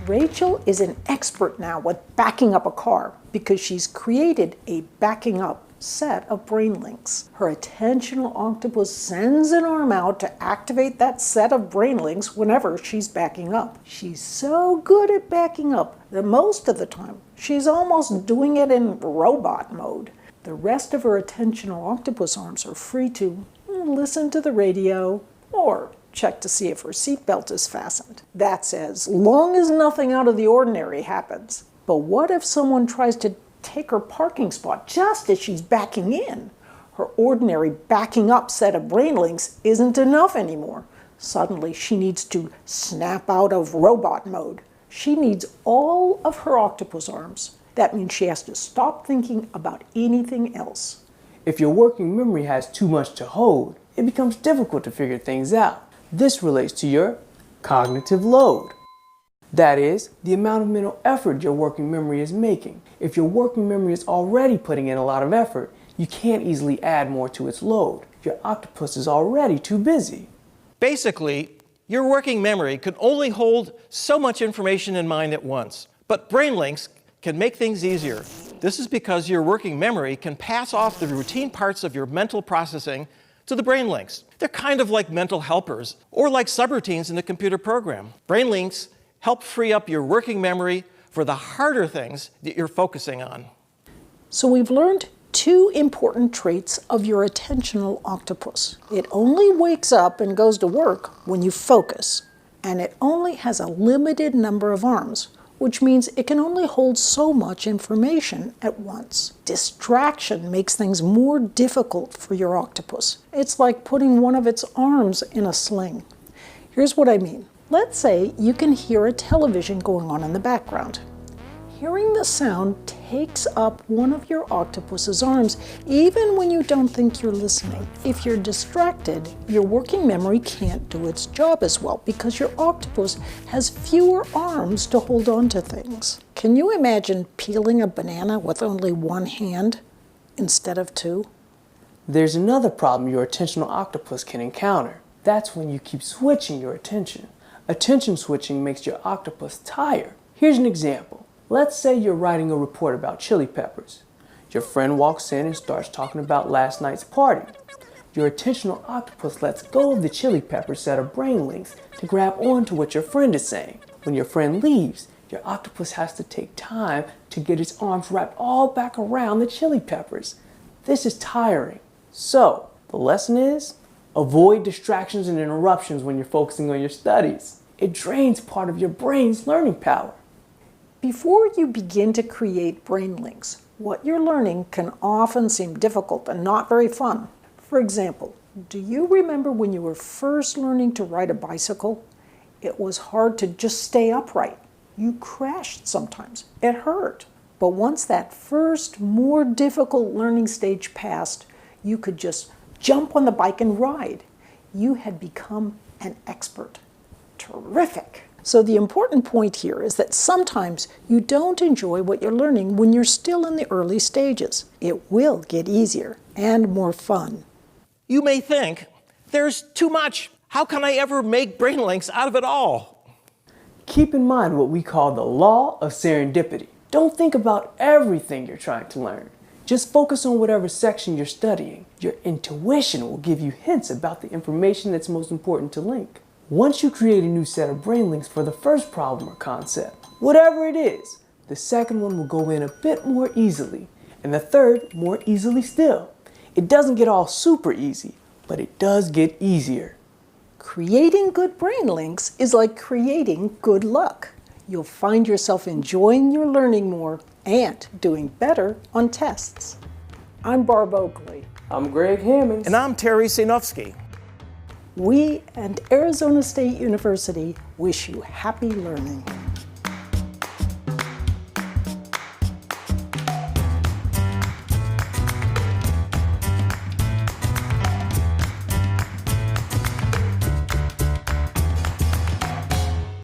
Rachel is an expert now with backing up a car because she's created a backing up set of brain links. Her attentional octopus sends an arm out to activate that set of brain links whenever she's backing up. She's so good at backing up that most of the time she's almost doing it in robot mode. The rest of her attentional octopus arms are free to listen to the radio or check to see if her seatbelt is fastened. That's as long as nothing out of the ordinary happens. But what if someone tries to take her parking spot just as she's backing in? Her ordinary backing up set of brain links isn't enough anymore. Suddenly she needs to snap out of robot mode. She needs all of her octopus arms. That means she has to stop thinking about anything else. If your working memory has too much to hold, it becomes difficult to figure things out. This relates to your cognitive load. That is, the amount of mental effort your working memory is making. If your working memory is already putting in a lot of effort, you can't easily add more to its load. Your octopus is already too busy. Basically, your working memory can only hold so much information in mind at once. But brain links can make things easier. This is because your working memory can pass off the routine parts of your mental processing to the brain links. They're kind of like mental helpers or like subroutines in a computer program. Brain links help free up your working memory for the harder things that you're focusing on. So we've learned two important traits of your attentional octopus. It only wakes up and goes to work when you focus, and it only has a limited number of arms, which means it can only hold so much information at once. Distraction makes things more difficult for your octopus. It's like putting one of its arms in a sling. Here's what I mean. Let's say you can hear a television going on in the background. Hearing the sound takes up one of your octopus's arms, even when you don't think you're listening. If you're distracted, your working memory can't do its job as well because your octopus has fewer arms to hold on to things. Can you imagine peeling a banana with only one hand instead of two? There's another problem your attentional octopus can encounter. That's when you keep switching your attention. Attention switching makes your octopus tired. Here's an example. Let's say you're writing a report about chili peppers. Your friend walks in and starts talking about last night's party. Your attentional octopus lets go of the chili pepper set of brain links to grab onto what your friend is saying. When your friend leaves, your octopus has to take time to get its arms wrapped all back around the chili peppers. This is tiring. So, the lesson is, avoid distractions and interruptions when you're focusing on your studies. It drains part of your brain's learning power. Before you begin to create brain links, what you're learning can often seem difficult and not very fun. For example, do you remember when you were first learning to ride a bicycle? It was hard to just stay upright. You crashed sometimes. It hurt. But once that first, more difficult learning stage passed, you could just jump on the bike and ride. You had become an expert. Terrific. So the important point here is that sometimes you don't enjoy what you're learning when you're still in the early stages. It will get easier and more fun. You may think, there's too much. How can I ever make brain links out of it all? Keep in mind what we call the law of serendipity. Don't think about everything you're trying to learn. Just focus on whatever section you're studying. Your intuition will give you hints about the information that's most important to link. Once you create a new set of brain links for the first problem or concept, whatever it is, the second one will go in a bit more easily, and the third more easily still. It doesn't get all super easy, but it does get easier. Creating good brain links is like creating good luck. You'll find yourself enjoying your learning more and doing better on tests. I'm Barb Oakley. I'm Greg Hammonds. And I'm Terry Sinofsky. We and Arizona State University wish you happy learning.